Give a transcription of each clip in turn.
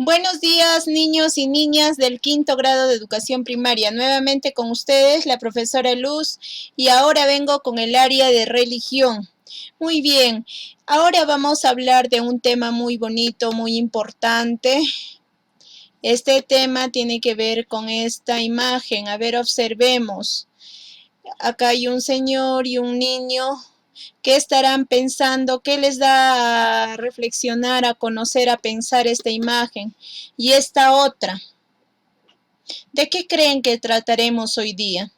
Buenos días, niños y niñas del quinto grado de educación primaria. Nuevamente con ustedes, la profesora Luz, y ahora vengo con el área de religión. Muy bien, ahora vamos a hablar de un tema muy bonito, muy importante. Este tema tiene que ver con esta imagen. A ver, observemos. Acá hay un señor y un niño. ¿Qué estarán pensando? ¿Qué les da a reflexionar, a conocer, a pensar esta imagen? Y esta otra. ¿De qué creen que trataremos hoy día?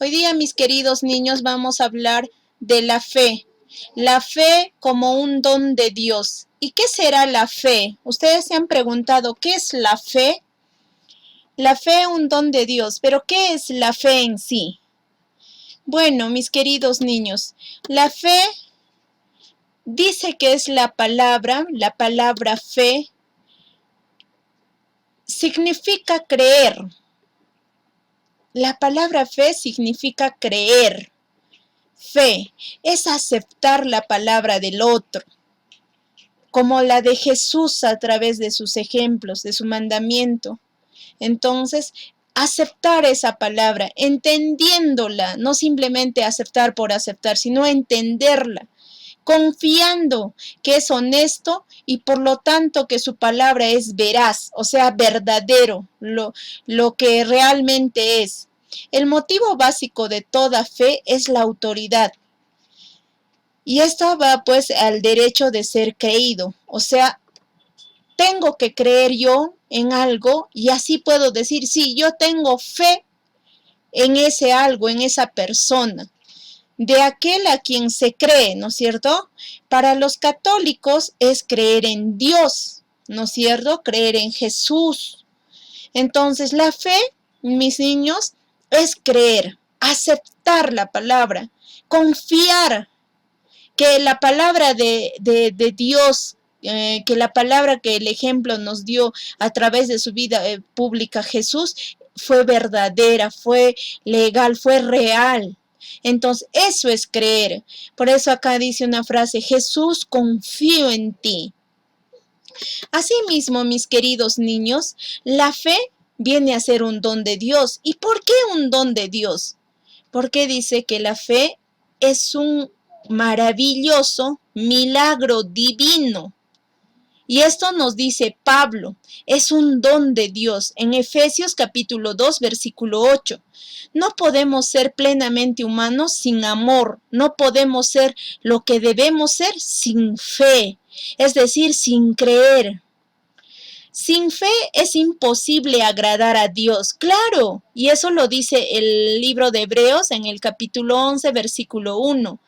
Hoy día, mis queridos niños, vamos a hablar de la fe. La fe como un don de Dios. ¿Y qué será la fe? Ustedes se han preguntado, ¿qué es la fe? La fe, un don de Dios, pero ¿qué es la fe en sí? Bueno, mis queridos niños, la fe dice que es la palabra fe, significa creer. La palabra fe significa creer. Fe es aceptar la palabra del otro, como la de Jesús a través de sus ejemplos, de su mandamiento. Entonces, aceptar esa palabra, entendiéndola, no simplemente aceptar por aceptar, sino entenderla, confiando que es honesto y por lo tanto que su palabra es veraz, o sea, verdadero, lo que realmente es. El motivo básico de toda fe es la autoridad. Y esto va pues al derecho de ser creído, o sea, tengo que creer yo en algo y así puedo decir, sí, yo tengo fe en ese algo, en esa persona, de aquel a quien se cree, ¿no es cierto? Para los católicos es creer en Dios, ¿no es cierto? Creer en Jesús. Entonces la fe, mis niños, es creer, aceptar la palabra, confiar que la palabra de Dios, que la palabra que el ejemplo nos dio a través de su vida pública Jesús, fue verdadera, fue legal, fue real. Entonces, eso es creer. Por eso acá dice una frase, Jesús, confío en ti. Asimismo, mis queridos niños, la fe viene a ser un don de Dios. ¿Y por qué un don de Dios? Porque dice que la fe es un maravilloso milagro divino. Y esto nos dice Pablo, es un don de Dios en Efesios capítulo 2, versículo 8. No podemos ser plenamente humanos sin amor, no podemos ser lo que debemos ser sin fe, es decir, sin creer. Sin fe es imposible agradar a Dios, claro, y eso lo dice el libro de Hebreos en el capítulo 11, versículo 1.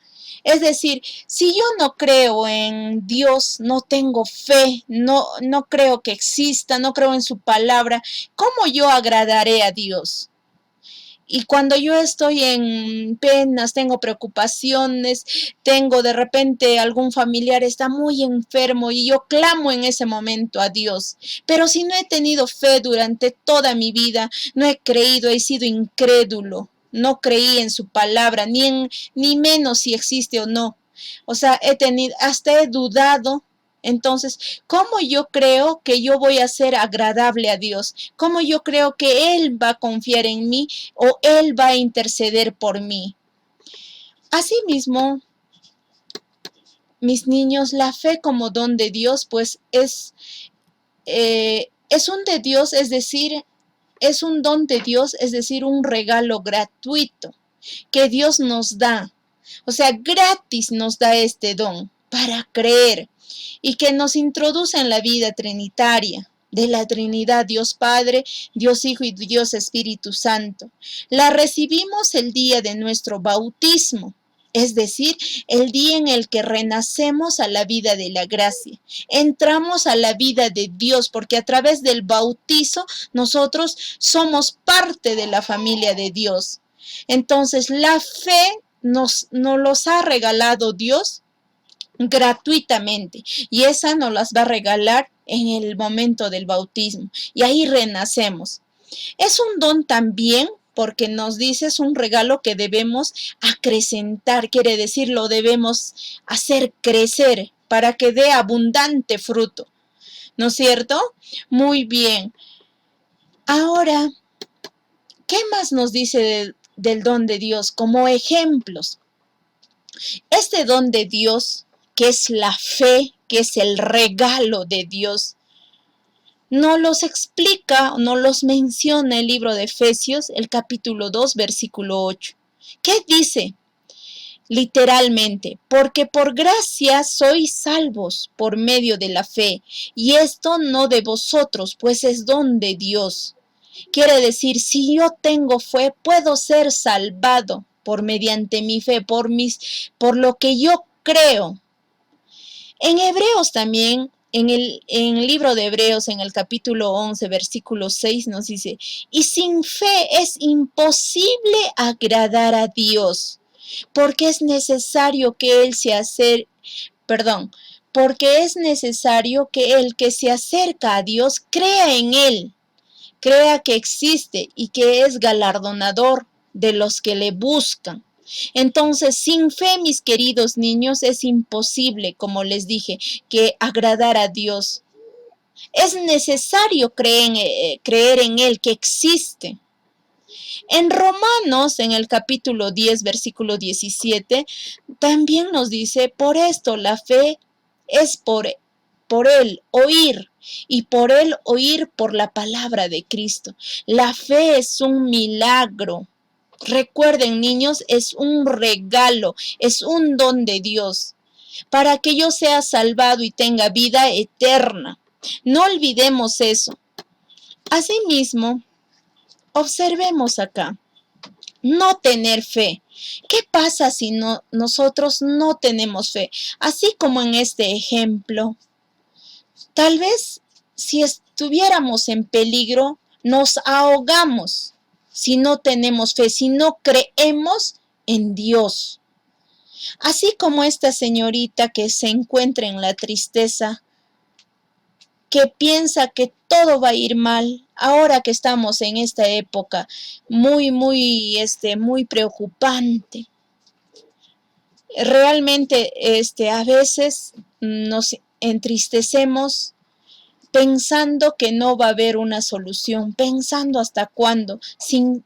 Es decir, si yo no creo en Dios, no tengo fe, no creo que exista, no creo en su palabra, ¿cómo yo agradaré a Dios? Y cuando yo estoy en penas, tengo preocupaciones, tengo de repente algún familiar está muy enfermo y yo clamo en ese momento a Dios. Pero si no he tenido fe durante toda mi vida, no he creído, he sido incrédulo, no creí en su palabra, ni menos si existe o no. O sea, hasta he dudado. Entonces, ¿cómo yo creo que yo voy a ser agradable a Dios? ¿Cómo yo creo que Él va a confiar en mí o Él va a interceder por mí? Asimismo, mis niños, la fe como don de Dios, pues es un de Dios, es decir, es un don de Dios, es decir, un regalo gratuito que Dios nos da. O sea, gratis nos da este don para creer y que nos introduce en la vida trinitaria de la Trinidad, Dios Padre, Dios Hijo y Dios Espíritu Santo. La recibimos el día de nuestro bautismo, es decir, el día en el que renacemos a la vida de la gracia. Entramos a la vida de Dios porque a través del bautizo nosotros somos parte de la familia de Dios. Entonces, la fe nos los ha regalado Dios gratuitamente y esa nos las va a regalar en el momento del bautismo y ahí renacemos. Es un don también porque nos dice es un regalo que debemos acrecentar, quiere decir lo debemos hacer crecer para que dé abundante fruto. ¿no es cierto? Muy bien. Ahora, ¿qué más nos dice del don de Dios como ejemplos? Este don de Dios, que es la fe, que es el regalo de Dios, no los explica, no los menciona el libro de Efesios, el capítulo 2, versículo 8. ¿Qué dice? Literalmente, porque por gracia sois salvos por medio de la fe, y esto no de vosotros, pues es don de Dios. Quiere decir, si yo tengo fe, puedo ser salvado por mediante mi fe, por lo que yo creo. En Hebreos también, en el libro de Hebreos, en el capítulo 11, versículo 6, nos dice, y sin fe es imposible agradar a Dios, porque es necesario que Él se acerque, porque es necesario que el que se acerca a Dios crea en Él, crea que existe y que es galardonador de los que le buscan. Entonces, sin fe, mis queridos niños, es imposible, como les dije, que agradar a Dios. Es necesario creer en Él, que existe. En Romanos, en el capítulo 10, versículo 17, también nos dice, por esto la fe es por el oír, y por el oír por la palabra de Cristo. La fe es un milagro. Recuerden, niños, es un regalo, es un don de Dios, para que yo sea salvado y tenga vida eterna. No olvidemos eso. Asimismo, observemos acá. No tener fe. ¿Qué pasa si nosotros no tenemos fe? Así como en este ejemplo, tal vez si estuviéramos en peligro, nos ahogamos si no tenemos fe, si no creemos en Dios. Así como esta señorita que se encuentra en la tristeza, que piensa que todo va a ir mal, ahora que estamos en esta época muy preocupante. Realmente, a veces nos entristecemos pensando que no va a haber una solución, pensando hasta cuándo, sin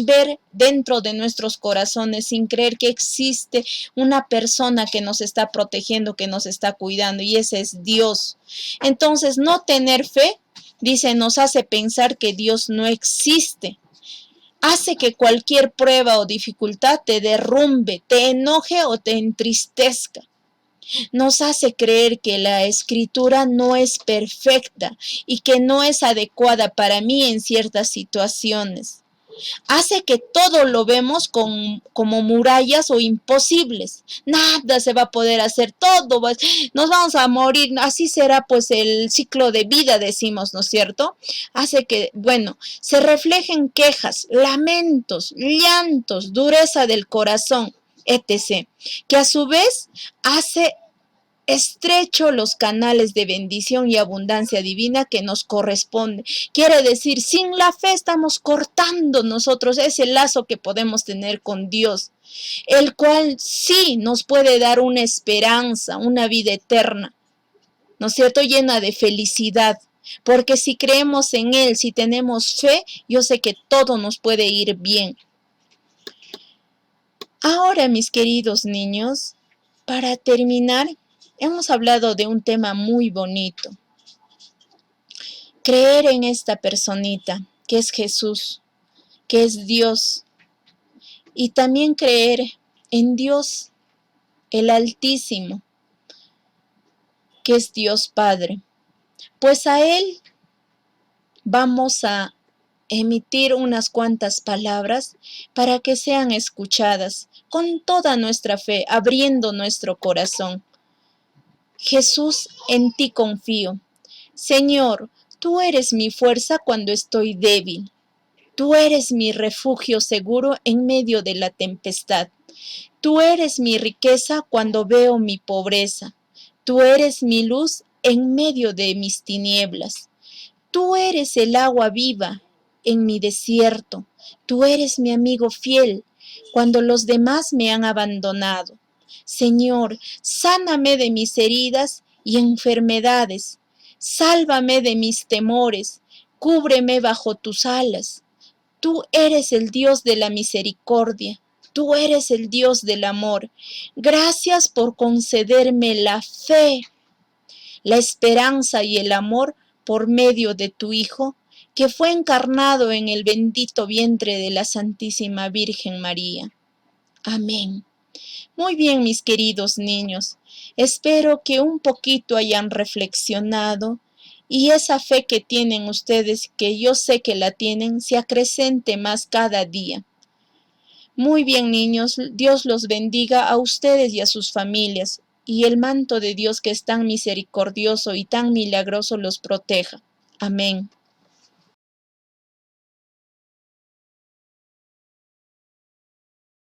ver dentro de nuestros corazones, sin creer que existe una persona que nos está protegiendo, que nos está cuidando, y ese es Dios. Entonces, no tener fe, dice, nos hace pensar que Dios no existe. Hace que cualquier prueba o dificultad te derrumbe, te enoje o te entristezca. Nos hace creer que la escritura no es perfecta y que no es adecuada para mí en ciertas situaciones. Hace que todo lo vemos como murallas o imposibles. Nada se va a poder hacer, nos vamos a morir. Así será pues el ciclo de vida, decimos, ¿no es cierto? Hace que, se reflejen quejas, lamentos, llantos, dureza del corazón, etc. Que a su vez hace estrecho los canales de bendición y abundancia divina que nos corresponde. Quiere decir, sin la fe estamos cortando nosotros ese lazo que podemos tener con Dios, el cual sí nos puede dar una esperanza, una vida eterna, ¿no es cierto?, llena de felicidad. Porque si creemos en Él, si tenemos fe, yo sé que todo nos puede ir bien. Ahora, mis queridos niños, para terminar, hemos hablado de un tema muy bonito. Creer en esta personita, que es Jesús, que es Dios. Y también creer en Dios, el Altísimo, que es Dios Padre. Pues a Él vamos a emitir unas cuantas palabras para que sean escuchadas con toda nuestra fe, abriendo nuestro corazón. Jesús, en ti confío. Señor, tú eres mi fuerza cuando estoy débil. Tú eres mi refugio seguro en medio de la tempestad. Tú eres mi riqueza cuando veo mi pobreza. Tú eres mi luz en medio de mis tinieblas. Tú eres el agua viva en mi desierto. Tú eres mi amigo fiel cuando los demás me han abandonado. Señor, sáname de mis heridas y enfermedades. Sálvame de mis temores, cúbreme bajo tus alas. Tú eres el Dios de la misericordia, tú eres el Dios del amor. Gracias por concederme la fe, la esperanza y el amor por medio de tu Hijo, que fue encarnado en el bendito vientre de la Santísima Virgen María. Amén. Muy bien, mis queridos niños, espero que un poquito hayan reflexionado y esa fe que tienen ustedes, que yo sé que la tienen, se acrecente más cada día. Muy bien, niños, Dios los bendiga a ustedes y a sus familias, y el manto de Dios que es tan misericordioso y tan milagroso los proteja. Amén.